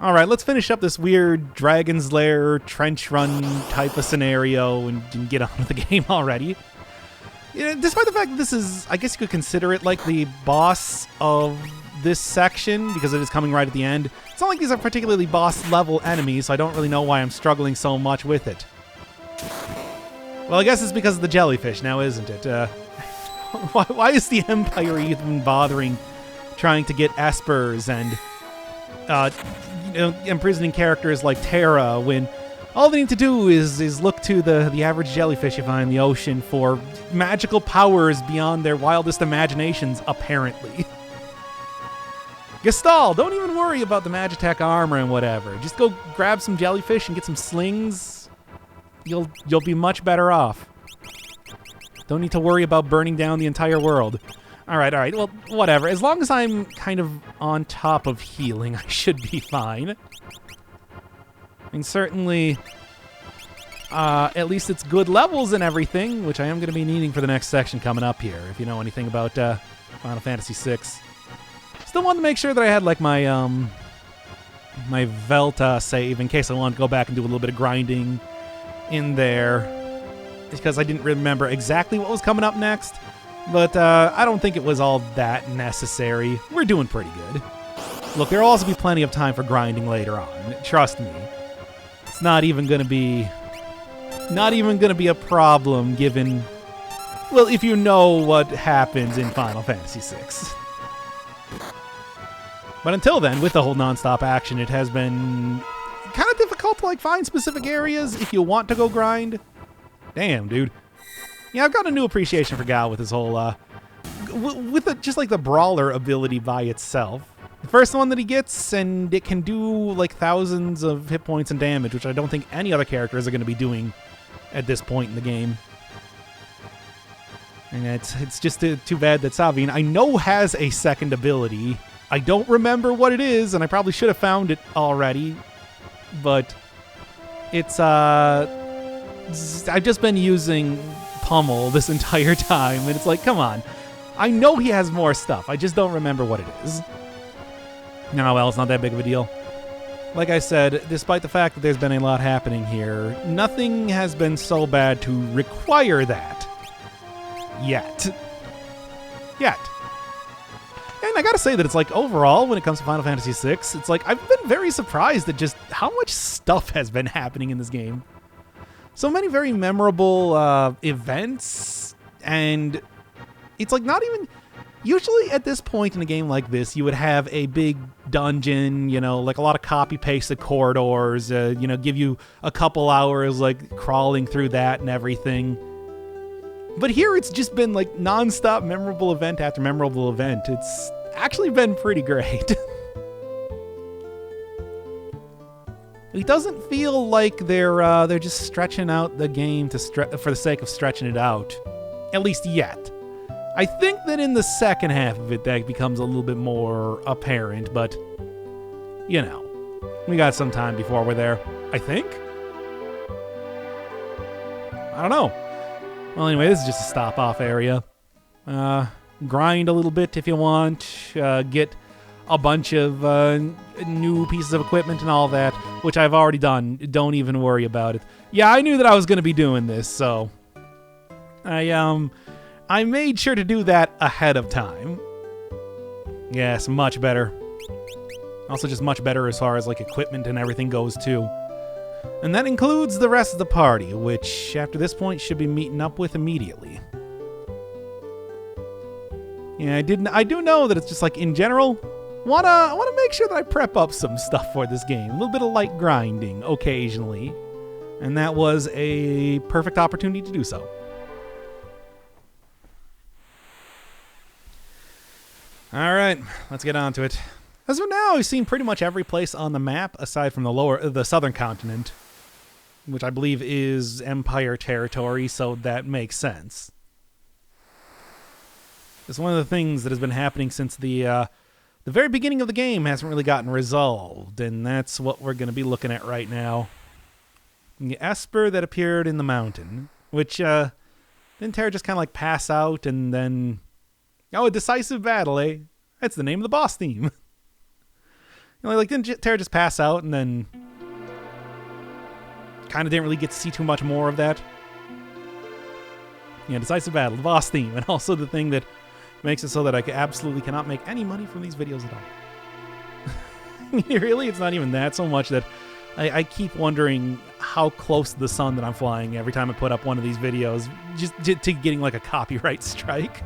All right, let's finish up this weird Dragon's Lair trench run type of scenario and get on with the game already. Despite the fact that this is, I guess you could consider it like the boss of this section because it is coming right at the end. It's not like these are particularly boss level enemies, so I don't really know why I'm struggling so much with it. Well, I guess it's because of the jellyfish now, isn't it? Why is the Empire even bothering trying to get espers and imprisoning characters like Terra when all they need to do is look to the average jellyfish you find in the ocean for magical powers beyond their wildest imaginations, apparently. Gestal, don't even worry about the Magitech armor and whatever. Just go grab some jellyfish and get some slings. You'll be much better off. Don't need to worry about burning down the entire world. All right, well, whatever. As long as I'm kind of on top of healing, I should be fine. And certainly, at least it's good levels and everything, which I am going to be needing for the next section coming up here, if you know anything about Final Fantasy VI. Still wanted to make sure that I had, like, my Velta save in case I wanted to go back and do a little bit of grinding in there, because I didn't remember exactly what was coming up next. But I don't think it was all that necessary. We're doing pretty good. Look, there'll also be plenty of time for grinding later on. Trust me. It's not even gonna be a problem given, well, if you know what happens in Final Fantasy VI. But until then, with the whole non-stop action, it has been kind of difficult to, like, find specific areas if you want to go grind. Damn, dude. Yeah, I've got a new appreciation for Gal with his whole, just like the brawler ability by itself. The first one that he gets, and it can do like thousands of hit points and damage, which I don't think any other characters are going to be doing at this point in the game. And it's just too bad that Savine, I know, has a second ability. I don't remember what it is, and I probably should have found it already. But it's, I've just been using Pummel this entire time, and it's like, come on. I know he has more stuff. I just don't remember what it is. No, well, it's not that big of a deal. Like I said, despite the fact that there's been a lot happening here, nothing has been so bad to require that. Yet. And I gotta say that it's like, overall, when it comes to Final Fantasy VI, it's like, I've been very surprised at just how much stuff has been happening in this game. So many very memorable events, and it's like not even... Usually at this point in a game like this, you would have a big dungeon, like a lot of copy-pasted corridors, give you a couple hours, like, crawling through that and everything. But here it's just been, like, non-stop memorable event after memorable event. It's actually been pretty great. It doesn't feel like they're just stretching out the game for the sake of stretching it out. At least yet. I think that in the second half of it, that becomes a little bit more apparent, but, we got some time before we're there, I think? I don't know. Well, anyway, this is just a stop-off area. Grind a little bit if you want, get a bunch of new pieces of equipment and all that, which I've already done. Don't even worry about it. Yeah, I knew that I was going to be doing this, so I made sure to do that ahead of time. Yes, much better. Also just much better as far as, like, equipment and everything goes, too. And that includes the rest of the party, which, after this point, should be meeting up with immediately. Yeah, I do know that it's just, like, in general, wanna make sure that I prep up some stuff for this game. A little bit of light grinding, occasionally. And that was a perfect opportunity to do so. All right, let's get on to it. As of now, I've seen pretty much every place on the map aside from the southern continent, which I believe is Empire territory, so that makes sense. It's one of the things that has been happening since the very beginning of the game hasn't really gotten resolved, and that's what we're going to be looking at right now. The Esper that appeared in the mountain, which didn't Terra just kind of like pass out and then... Oh, a decisive battle, eh? That's the name of the boss theme. You know, like, didn't Terra just pass out and then kind of didn't really get to see too much more of that? Yeah, decisive battle, the boss theme, and also the thing that makes it so that I absolutely cannot make any money from these videos at all. I mean, really, it's not even that so much that I keep wondering how close to the sun that I'm flying every time I put up one of these videos, just to getting like a copyright strike.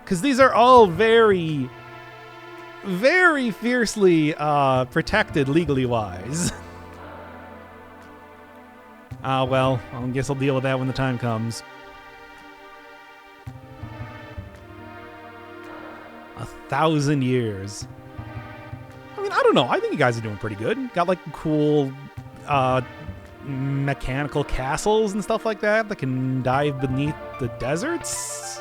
Because these are all very, very fiercely protected legally wise. Well, I guess I'll deal with that when the time comes. 1,000 years. I mean, I don't know. I think you guys are doing pretty good. Got like cool mechanical castles and stuff like that that can dive beneath the deserts.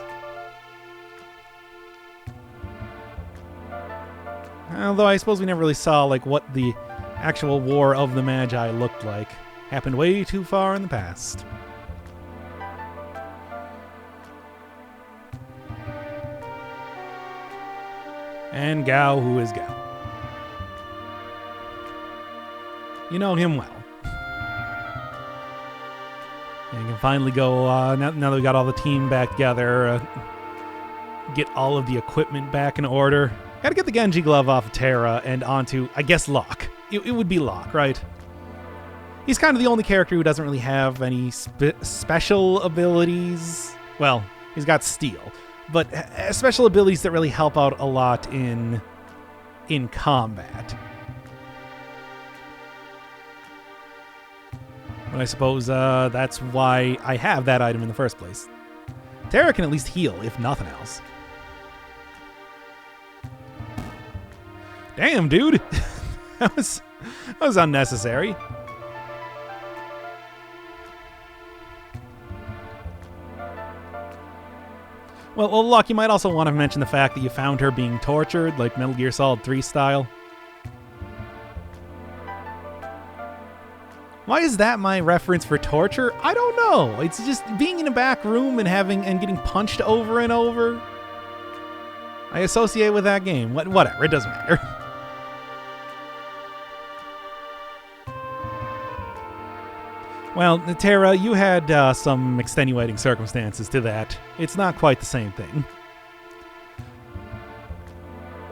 Although I suppose we never really saw like what the actual War of the Magi looked like. Happened way too far in the past. And Gao, who is Gao. You know him well. And you can finally go, now that we got all the team back together, get all of the equipment back in order. Gotta get the Genji glove off of Terra and onto, I guess, Locke. It would be Locke, right? He's kind of the only character who doesn't really have any special abilities. Well, he's got Steel, but special abilities that really help out a lot in combat. But I suppose that's why I have that item in the first place. Terra can at least heal, if nothing else. Damn, dude. that was unnecessary. Well, Locke, you might also want to mention the fact that you found her being tortured, like Metal Gear Solid 3 style. Why is that my reference for torture? I don't know. It's just being in a back room and getting punched over and over. I associate with that game. Whatever, it doesn't matter. Well, Terra, you had some extenuating circumstances to that. It's not quite the same thing.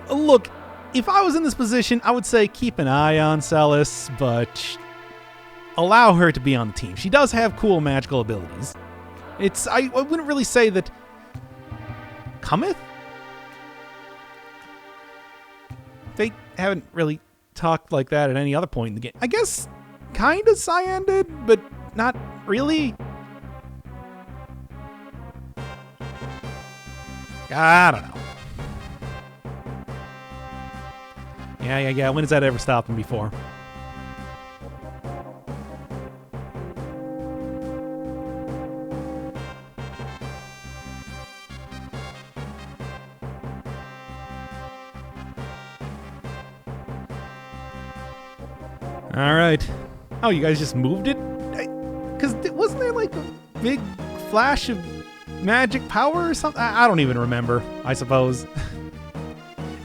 Look, if I was in this position, I would say keep an eye on Celes, but allow her to be on the team. She does have cool magical abilities. I wouldn't really say that... Cometh? They haven't really talked like that at any other point in the game. I guess kind of Cyan did, but not really. I don't know. Yeah. When has that ever stopped him before? All right. Oh, you guys just moved it? Because wasn't there like a big flash of magic power or something? I don't even remember, I suppose.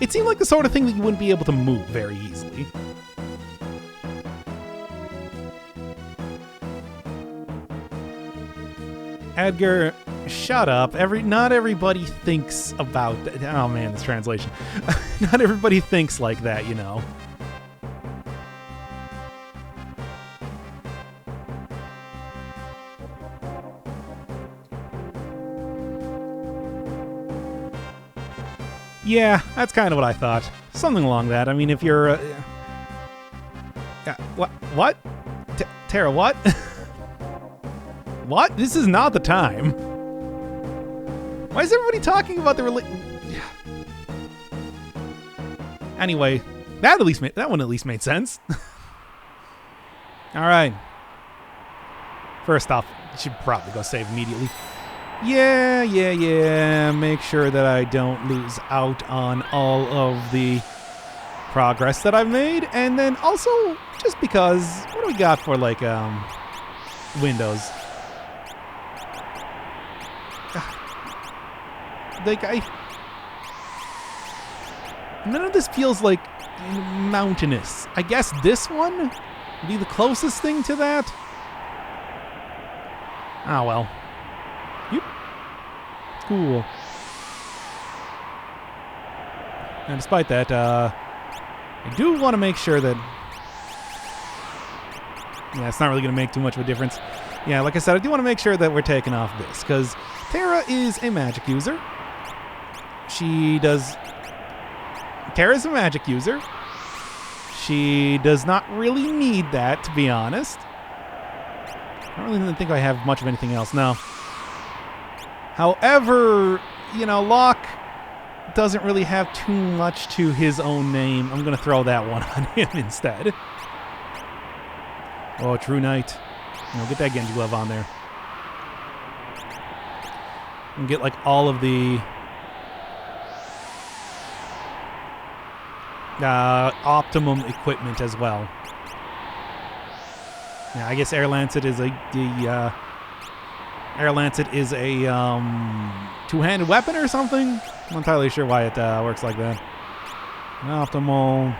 It seemed like the sort of thing that you wouldn't be able to move very easily. Edgar, shut up. Not everybody thinks about that. Oh man, this translation. Not everybody thinks like that, you know. Yeah, that's kind of what I thought. Something along that. I mean, if you're... What? Terra, what? What? This is not the time. Why is everybody talking about the Anyway, that one at least made sense. All right. First off, you should probably go save immediately. Yeah. Make sure that I don't lose out on all of the progress that I've made. And then also, just because, what do we got for, like, Windows? None of this feels like mountainous. I guess this one would be the closest thing to that. Ah, well. Yep. Cool. And despite that, I do want to make sure that... Yeah, it's not really going to make too much of a difference. Yeah, like I said, I do want to make sure that we're taking off this, because Terra is a magic user. Terra's a magic user. She does not really need that, to be honest. I don't really think I have much of anything else now. However, you know, Locke doesn't really have too much to his own name. I'm going to throw that one on him instead. Oh, True Knight. You know, get that Genji glove on there. And get like all of the optimum equipment as well. Yeah, I guess Air Lancet is a two-handed weapon or something. I'm not entirely sure why it works like that. Optimal.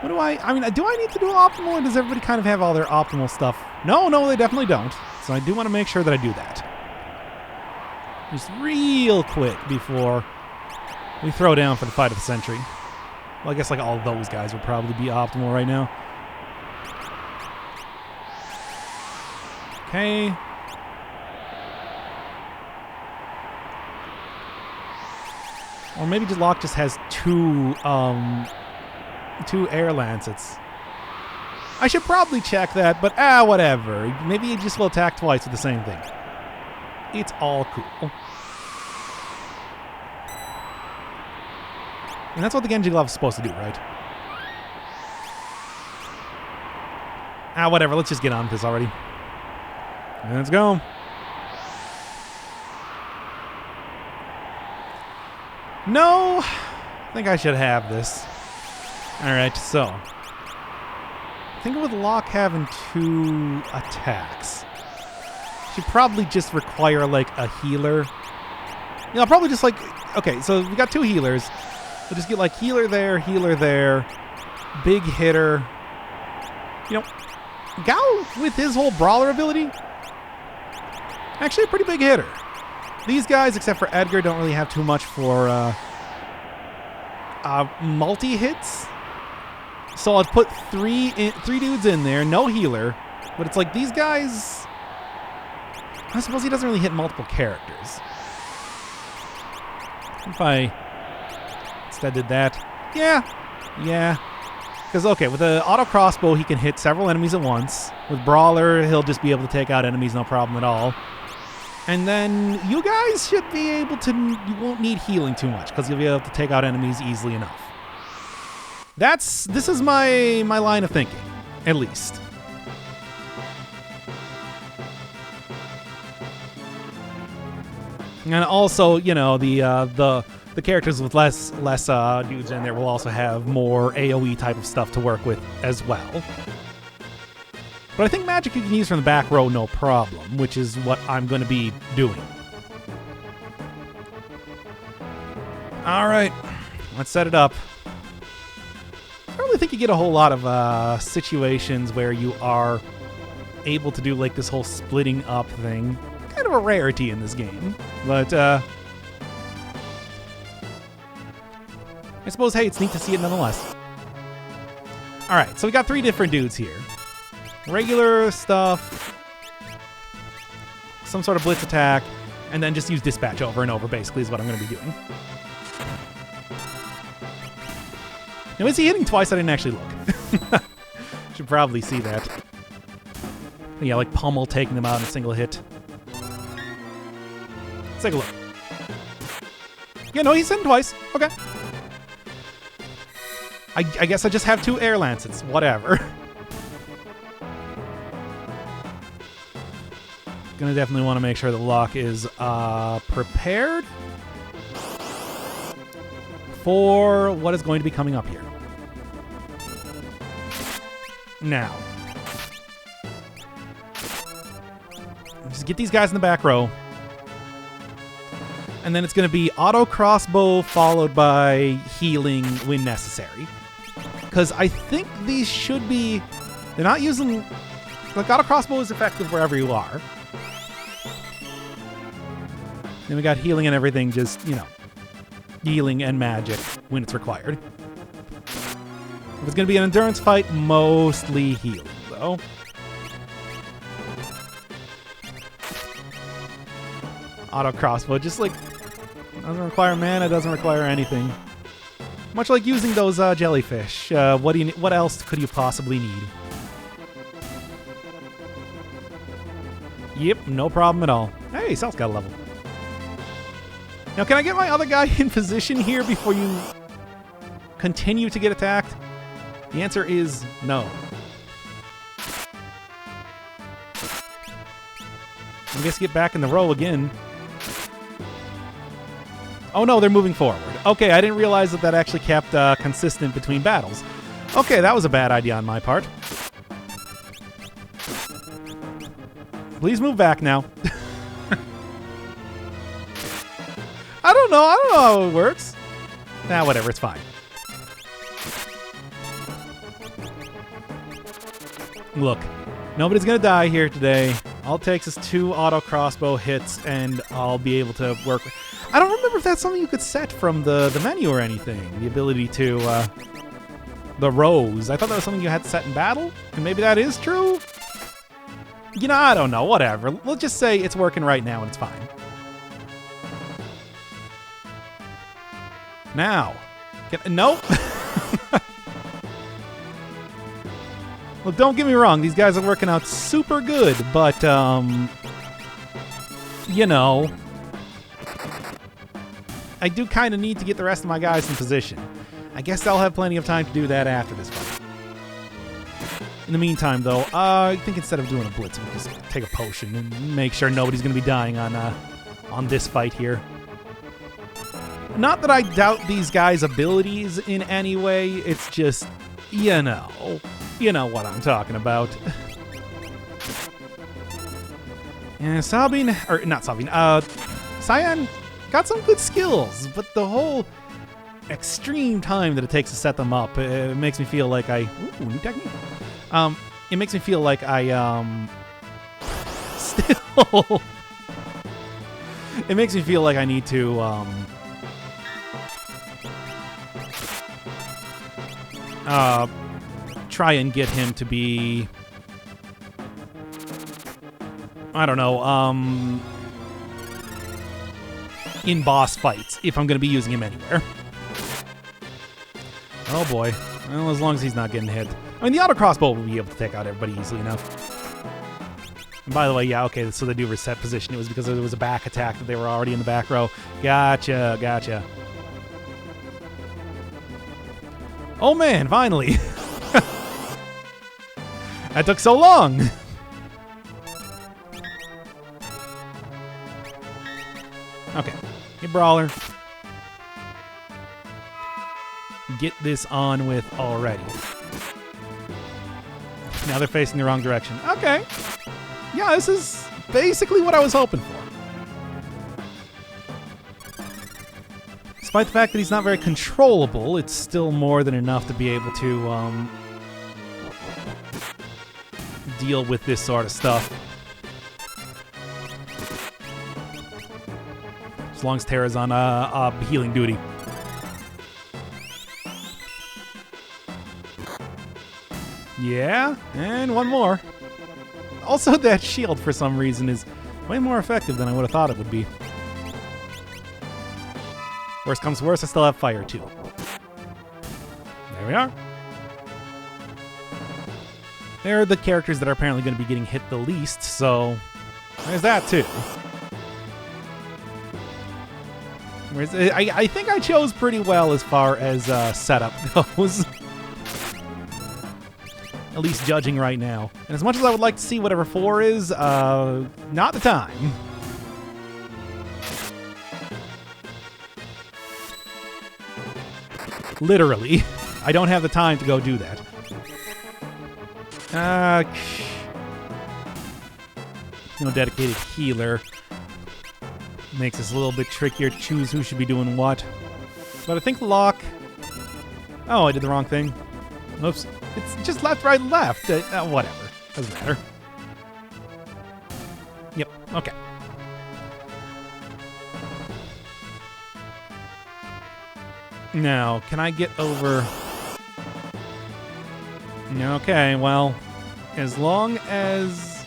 What do I mean, do I need to do optimal, or does everybody kind of have all their optimal stuff? No, they definitely don't. So I do want to make sure that I do that. Just real quick before we throw down for the fight of the century. Well, I guess like all of those guys would probably be optimal right now. Okay. Or maybe Locke just has two Air Lancets. I should probably check that, but whatever. Maybe he just will attack twice with the same thing. It's all cool. And that's what the Genji glove is supposed to do, right? Whatever. Let's just get on with this already. Let's go. No, I think I should have this. Alright, so. I think with Locke having 2 attacks, should probably just require like a healer. You know, probably just like, okay, so we got 2 healers. We'll just get like healer there, big hitter. You know, Gao with his whole brawler ability, actually a pretty big hitter. These guys, except for Edgar, don't really have too much for multi-hits. So I'd put three dudes in there, no healer. But it's like these guys... I suppose he doesn't really hit multiple characters. If I instead did that... Yeah. Because, okay, with the auto crossbow, he can hit several enemies at once. With Brawler, he'll just be able to take out enemies, no problem at all. And then you guys should be able to... You won't need healing too much, because you'll be able to take out enemies easily enough. This is my line of thinking, at least. And also, you know, the characters with less dudes in there will also have more AoE type of stuff to work with as well. But I think magic you can use from the back row no problem, which is what I'm going to be doing. All right, let's set it up. I don't really think you get a whole lot of situations where you are able to do like this whole splitting up thing. Kind of a rarity in this game, but I suppose, hey, it's neat to see it nonetheless. All right, so we got 3 different dudes here. Regular stuff, some sort of blitz attack, and then just use dispatch over and over, basically, is what I'm going to be doing. Now, is he hitting twice? I didn't actually look. Should probably see that. Yeah, like pummel taking them out in a single hit. Let's take a look. Yeah, no, he's hitting twice. Okay. I guess I just have 2 Air Lancets. Whatever. Gonna definitely want to make sure that Locke is prepared for what is going to be coming up here. Now, just get these guys in the back row. And then it's going to be auto crossbow followed by healing when necessary. Because I think these should be... They're not using... Like, auto crossbow is effective wherever you are. Then we got healing and everything, just, you know, healing and magic when it's required. If it's going to be an endurance fight, mostly healing, though. Auto crossbow, just like, doesn't require mana, doesn't require anything. Much like using those jellyfish. What else could you possibly need? Yep, no problem at all. Hey, Sal's got a level. Now, can I get my other guy in position here before you continue to get attacked? The answer is no. I guess get back in the row again. Oh no, they're moving forward. Okay, I didn't realize that actually kept consistent between battles. Okay, that was a bad idea on my part. Please move back now. I don't know how it works. Nah, whatever, it's fine. Look, nobody's gonna die here today. All it takes is 2 auto crossbow hits and I'll be able to work. I don't remember if that's something you could set from the menu or anything. The ability to, the rows. I thought that was something you had set in battle, and maybe that is true? You know, I don't know, whatever. Let's just say it's working right now and it's fine. Now. Nope. Look, don't get me wrong, these guys are working out super good, but, you know, I do kind of need to get the rest of my guys in position. I guess I'll have plenty of time to do that after this fight. In the meantime, though, I think instead of doing a blitz, we just take a potion and make sure nobody's going to be dying on this fight here. Not that I doubt these guys' abilities in any way. It's just, you know what I'm talking about. Yeah, Sabin, or not Sabin, Cyan got some good skills, but the whole extreme time that it takes to set them up, it makes me feel like ooh, new technique. It makes me feel like still, it makes me feel like I need to, try and get him to be, I don't know, in boss fights, if I'm going to be using him anywhere. Oh boy. Well, as long as he's not getting hit. I mean, the auto crossbow will be able to take out everybody easily enough. And by the way, yeah, okay, so they do reset position. It was because there was a back attack that they were already in the back row. Gotcha, gotcha. Oh man, finally. That took so long. Okay, hey Brawler. Get this on with already. Now they're facing the wrong direction. Okay. Yeah, this is basically what I was hoping for. Despite the fact that he's not very controllable, it's still more than enough to be able to deal with this sort of stuff. As long as Terra's on healing duty. Yeah, and one more. Also, that shield, for some reason, is way more effective than I would have thought it would be. Worst comes to worst, I still have fire, too. There we are. They're the characters that are apparently going to be getting hit the least, so there's that, too. I think I chose pretty well as far as setup goes. At least judging right now. And as much as I would like to see whatever 4 is, not the time. Literally. I don't have the time to go do that. No dedicated healer. Makes this a little bit trickier to choose who should be doing what. But I think Locke... Oh, I did the wrong thing. Oops. It's just left, right, left. Whatever. Doesn't matter. Yep. Okay. Now, can I get over... Okay, well, as long as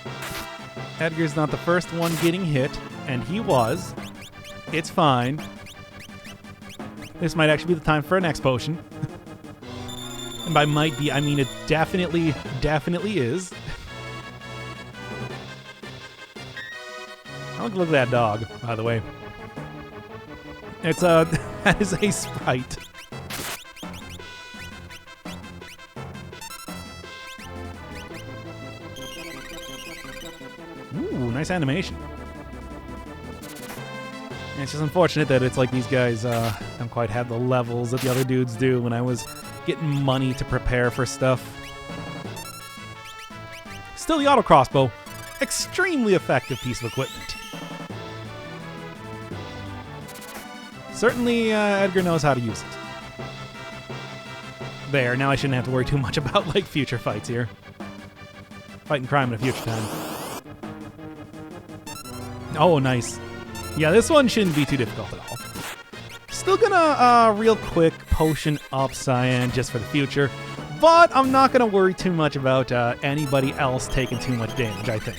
Edgar's not the first one getting hit, and he was, it's fine. This might actually be the time for an X potion. And by might be, I mean it definitely is. Look at that dog, by the way. It's that is a sprite. Ooh, nice animation. And it's just unfortunate that it's like these guys don't quite have the levels that the other dudes do when I was getting money to prepare for stuff. Still, the auto crossbow, extremely effective piece of equipment. Certainly, Edgar knows how to use it. There, now I shouldn't have to worry too much about, like, future fights here. Fighting crime in a future time. Oh, nice. Yeah, this one shouldn't be too difficult at all. Still gonna, real quick, potion up Cyan just for the future. But I'm not gonna worry too much about, anybody else taking too much damage, I think.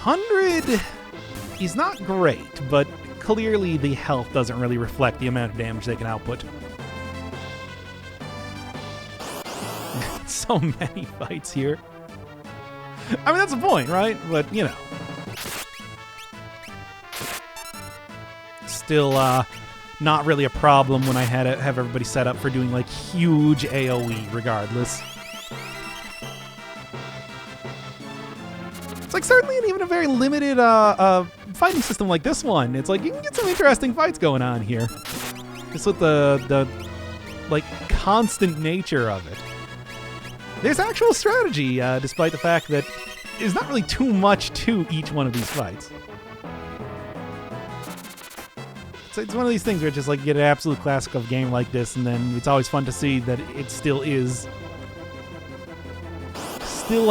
100... He's not great, but clearly the health doesn't really reflect the amount of damage they can output. So many fights here. I mean, that's the point, right? But, you know. Still, not really a problem when I had to have everybody set up for doing, like, huge AoE regardless. It's like certainly even a very limited fighting system like this one. It's like you can get some interesting fights going on here. Just with the like constant nature of it. There's actual strategy, despite the fact that there's not really too much to each one of these fights. It's one of these things where it's just like you get an absolute classic of a game like this, and then it's always fun to see that it still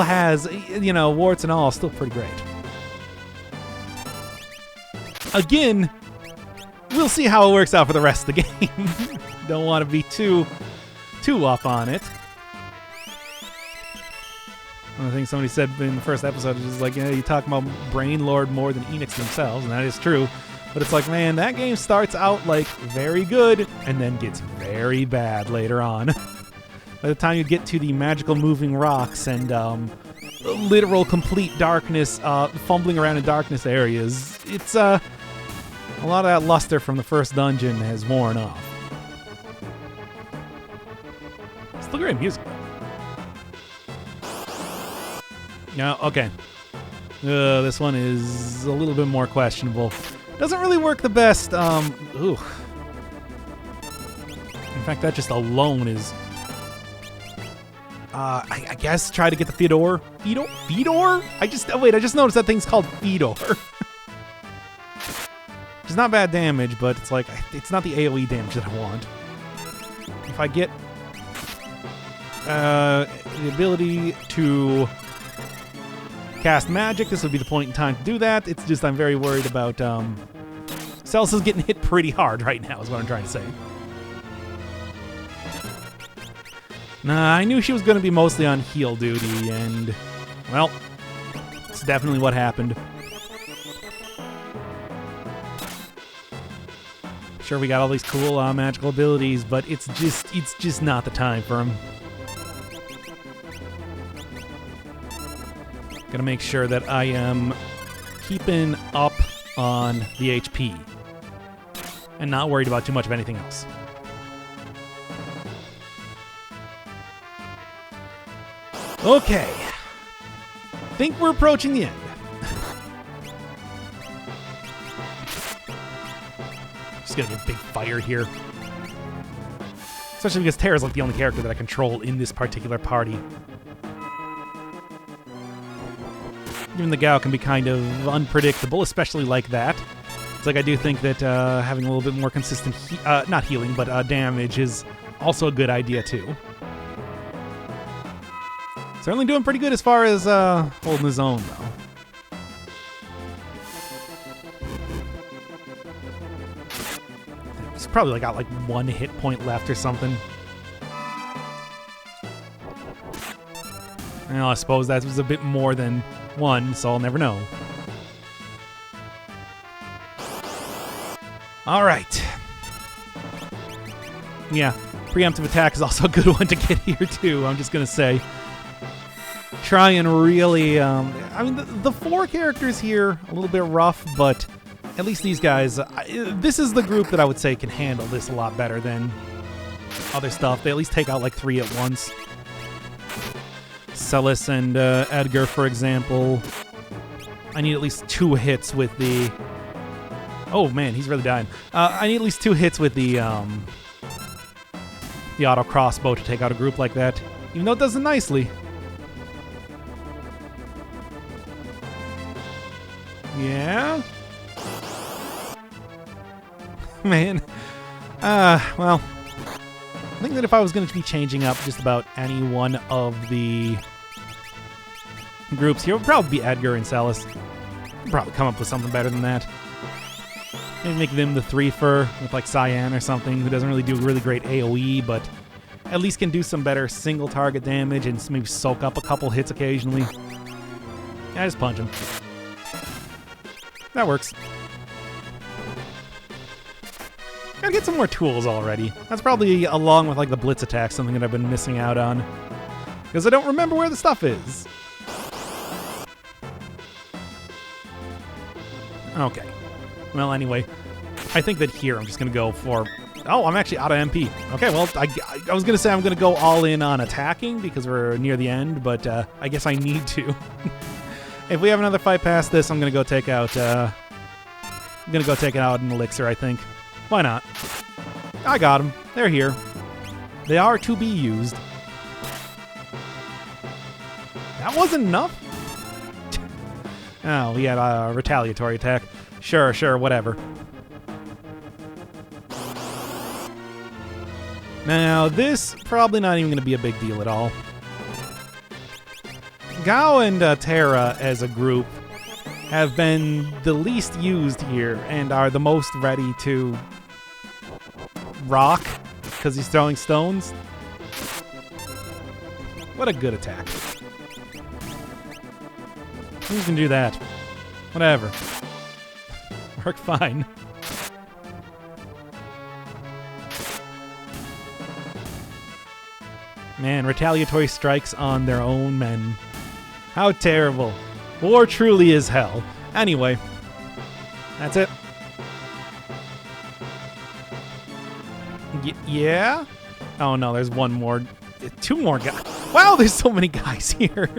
has, you know, warts and all, still pretty great. Again, we'll see how it works out for the rest of the game. Don't want to be too up on it. One of the things somebody said in the first episode is like, you talk about Brain Lord more than Enix themselves, and that is true. But it's like, man, that game starts out like very good and then gets very bad later on. By the time you get to the magical moving rocks and literal complete darkness, fumbling around in darkness areas, it's a lot of that luster from the first dungeon has worn off. Still great music. No, okay. This one is a little bit more questionable. Doesn't really work the best. Ooh. In fact, that just alone is. I guess try to get the Fedor. Fedor? I just noticed that thing's called Fedor. It's not bad damage, but it's like it's not the AoE damage that I want. If I get the ability to cast magic, this would be the point in time to do that. It's just I'm very worried about Celsa's getting hit pretty hard right now is what I'm trying to say. Nah, I knew she was going to be mostly on heal duty, and, well, it's definitely what happened. Sure, we got all these cool magical abilities, but it's just not the time for them. Gotta make sure that I am keeping up on the HP and not worried about too much of anything else. Okay. Think we're approaching the end. Just gonna get a big fire here. Especially because Terra's like the only character that I control in this particular party. even the Gao can be kind of unpredictable, especially like that. It's like I do think that having a little bit more consistent, not healing, but damage is also a good idea too. Certainly doing pretty good as far as holding his own, though. He's probably got like 1 hit point left or something. Well, I suppose that was a bit more than 1, so I'll never know. All right. Yeah, preemptive attack is also a good one to get here too, I'm just going to say. Try and really, I mean, the 4 characters here, a little bit rough, but at least these guys, this is the group that I would say can handle this a lot better than other stuff. They at least take out like 3 at once. Celes and Edgar, for example. I need at least 2 hits with the... Oh man, he's really dying. I need at least 2 hits with the auto crossbow to take out a group like that, even though it does it nicely. Yeah? Man. Well, I think that if I was going to be changing up just about any one of the groups here, it would probably be Edgar and Celes. I'd probably come up with something better than that. Maybe make them the 3-fer with like Cyan or something, who doesn't really do really great AoE, but at least can do some better single target damage and maybe soak up a couple hits occasionally. Yeah, just punch him. That works. Gotta get some more tools already. That's probably, along with like the blitz attack, something that I've been missing out on. Because I don't remember where the stuff is. Okay. Well, anyway, I think that here I'm just gonna go for... Oh, I'm actually out of MP. Okay, well, I was gonna say I'm gonna go all in on attacking because we're near the end, but I guess I need to. If we have another fight past this, I'm gonna go take out. I'm gonna go take out an elixir, I think. Why not? I got them. They're here. They are to be used. That wasn't enough. Oh, we had a retaliatory attack. Sure, whatever. Now, this probably not even gonna be a big deal at all. Gao and Terra as a group have been the least used here and are the most ready to rock because he's throwing stones. What a good attack. You can do that. Whatever. Work fine. Man, retaliatory strikes on their own men. How terrible. War truly is hell. Anyway, that's it. Yeah? Oh no, there's one more. 2 more guys. Wow, there's so many guys here.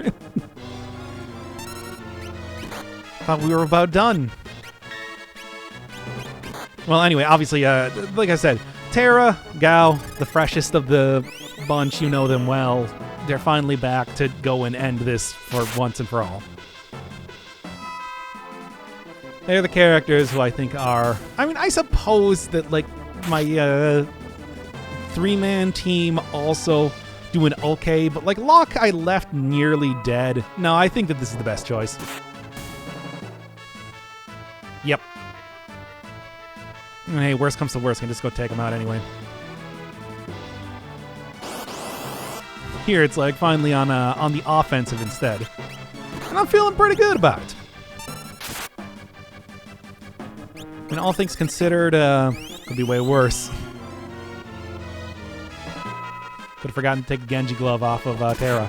Thought we were about done. Well, anyway, obviously, like I said, Terra, Gao, the freshest of the bunch, you know them well. They're finally back to go and end this for once and for all. They're the characters who I think are... I mean, I suppose that, like, my 3-man team also doing okay, but, like, Locke I left nearly dead. No, I think that this is the best choice. Yep. Hey, worst comes to worst, I can just go take him out anyway. Here it's like finally on the offensive instead. And I'm feeling pretty good about it. And all things considered, could be way worse. Could have forgotten to take a Genji glove off of Terra.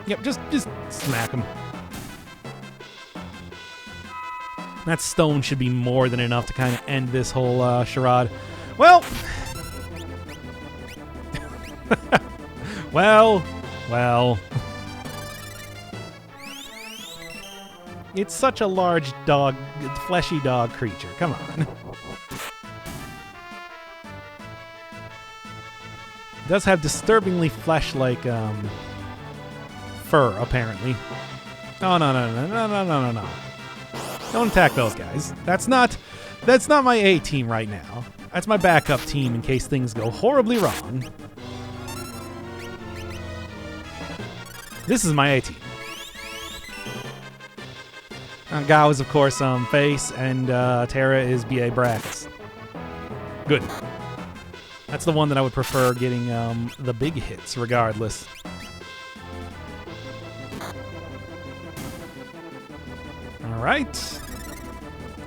Yep, just smack him. That stone should be more than enough to kind of end this whole charade. Well, well. It's such a large dog, fleshy dog creature. Come on. Does have disturbingly flesh-like fur, apparently. Oh, no. Don't attack those guys. That's not my A team right now. That's my backup team in case things go horribly wrong. This is my A team. Gao is, of course, face, and Terra is BA Brax. Good. That's the one that I would prefer getting the big hits, regardless. All right.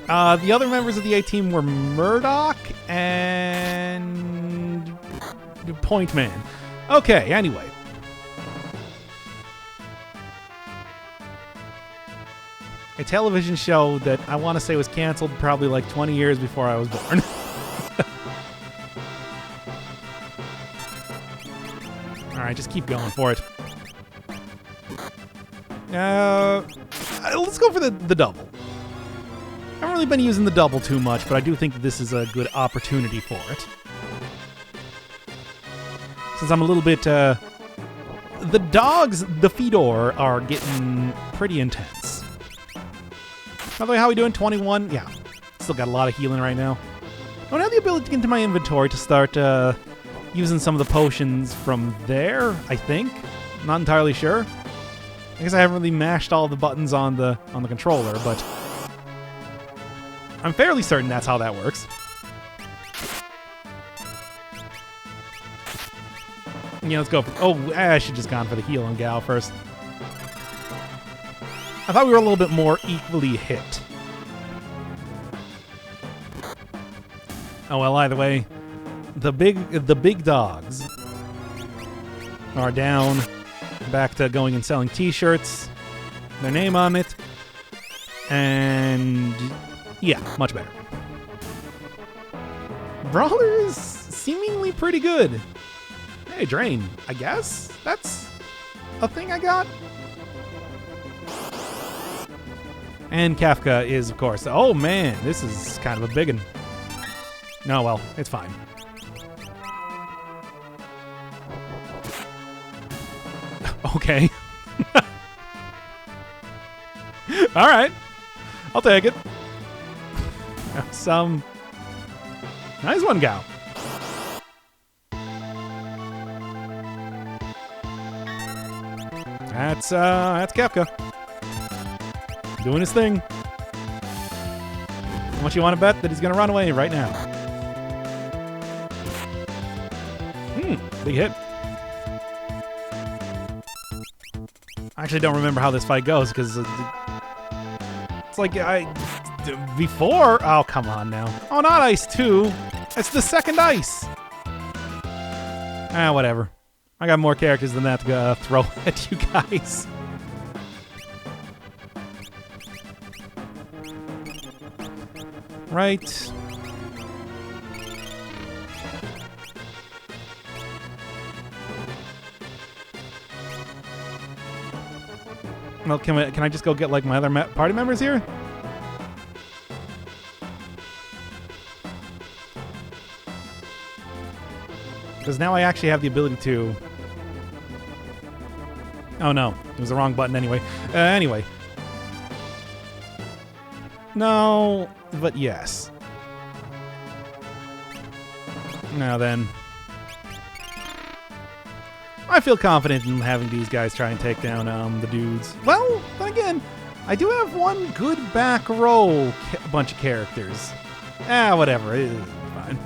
The other members of the A team were Murdoch and Point Man. Okay, anyway. A television show that I want to say was canceled probably like 20 years before I was born. Alright, just keep going for it. Let's go for the double. I haven't really been using the double too much, but I do think that this is a good opportunity for it. Since I'm a little bit... the dogs, the Fedor, are getting pretty intense. By the way, how are we doing? 21? Yeah. Still got a lot of healing right now. I don't have the ability to get into my inventory to start using some of the potions from there, I think. Not entirely sure. I guess I haven't really mashed all the buttons on the controller, but I'm fairly certain that's how that works. Yeah, let's go. I should just gone for the heal on Gao first. I thought we were a little bit more equally hit. Oh well, either way, the big dogs are down. Back to going and selling T-shirts, their name on it, and yeah, much better. Brawler is seemingly pretty good. Hey, Drain, I guess that's a thing I got. And Kafka is, of course. Oh man, this is kind of a big one. No, well, it's fine. Okay. All right. I'll take it. Some nice one, Gao. That's Kafka. Doing his thing. How much you want to bet that he's going to run away right now? Big hit. I actually don't remember how this fight goes because it's like before. Oh, come on now. Oh, not Ice 2. It's the second Ice. Whatever. I got more characters than that to throw at you guys. Right. Well, can I just go get like my other party members here? Because now I actually have the ability to... Oh no, it was the wrong button anyway. Anyway. No, but yes. Now then. I feel confident in having these guys try and take down the dudes. Well, then again, I do have one good back row bunch of characters. Whatever, it's fine.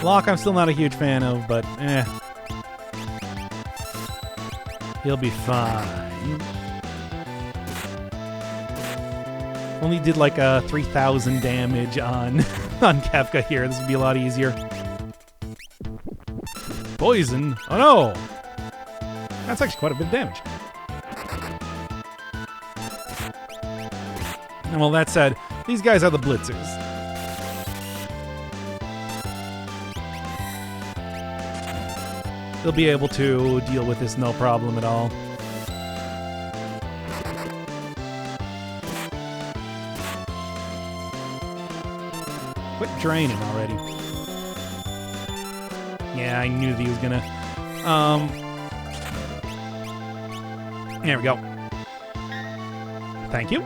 Locke I'm still not a huge fan of, but he'll be fine. Only did like 3,000 damage on Kafka here. This would be a lot easier. Poison? Oh no! That's actually quite a bit of damage. And well, that said, these guys are the Blitzers. They'll be able to deal with this no problem at all. Quit draining already. Yeah, I knew that he was gonna. There we go. Thank you.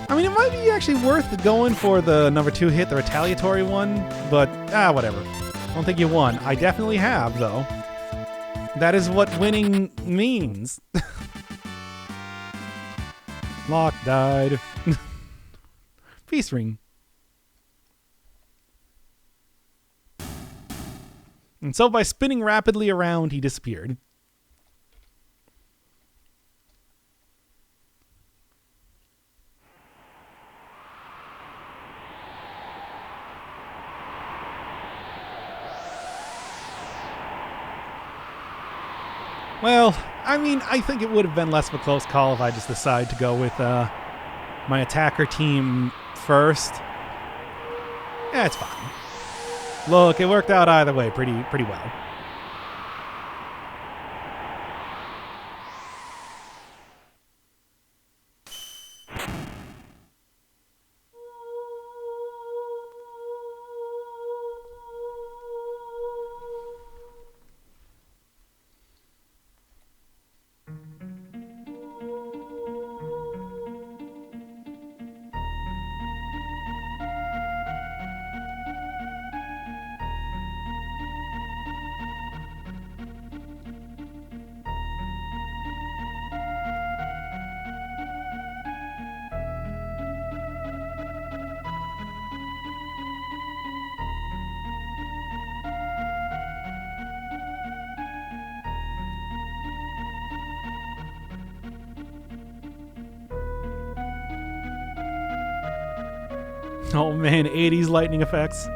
I mean, it might be actually worth going for the number 2 hit, the retaliatory one, but whatever. I don't think you won. I definitely have, though. That is what winning means. Locke died. Peace ring. And so by spinning rapidly around, he disappeared. Well, I mean, I think it would have been less of a close call if I just decided to go with my attacker team first. Yeah, it's fine. Look, it worked out either way pretty well. Oh man, 80s lightning effects.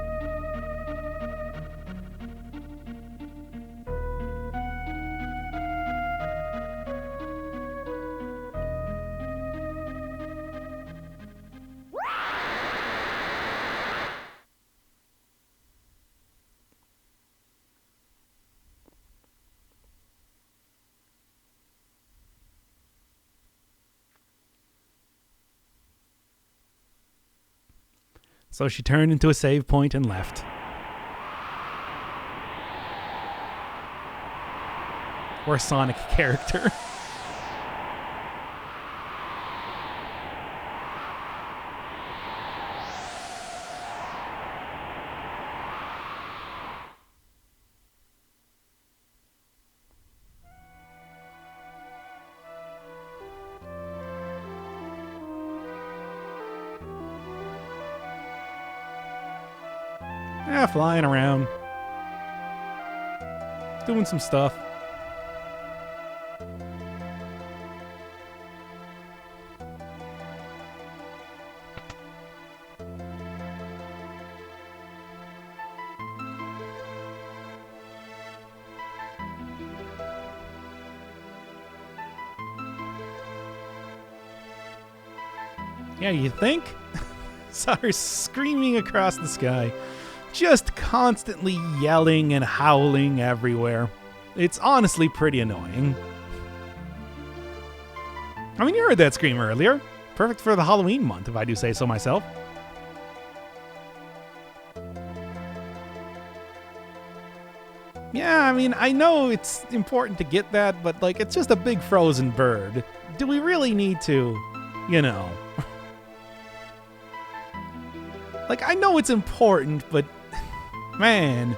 So she turned into a save point and left. Or a Sonic character. Yeah, flying around. Doing some stuff. Yeah, you think? Saw her screaming across the sky. Just constantly yelling and howling everywhere. It's honestly pretty annoying. I mean, you heard that scream earlier. Perfect for the Halloween month, if I do say so myself. Yeah, I mean, I know it's important to get that, but, like, it's just a big frozen bird. Do we really need to, you know? Like, I know it's important, but, man.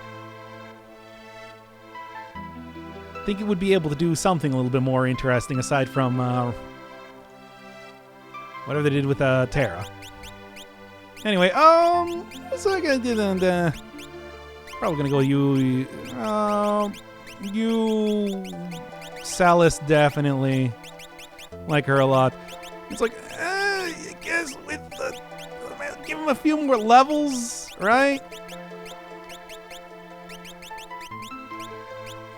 I think it would be able to do something a little bit more interesting aside from, whatever they did with, Terra. Anyway, what's I gonna do then? Probably gonna go you, Salis, definitely. Like her a lot. It's like, I guess with the, give him a few more levels, right?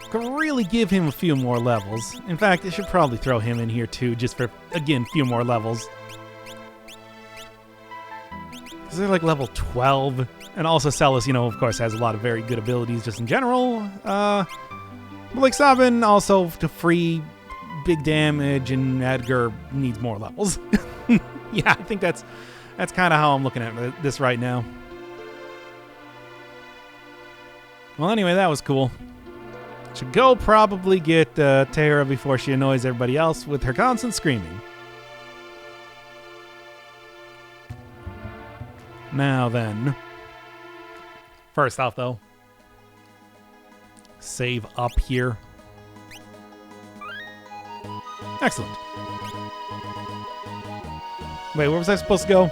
Could really give him a few more levels. In fact, I should probably throw him in here too, just for, again, a few more levels. Because they're like level 12. And also Celis, you know, of course, has a lot of very good abilities just in general. But like Sabin, also to free big damage, and Edgar needs more levels. Yeah, I think that's kind of how I'm looking at this right now. Well, anyway, that was cool. Should go probably get Terra before she annoys everybody else with her constant screaming. Now then. First off, though. Save up here. Excellent. Wait, where was I supposed to go?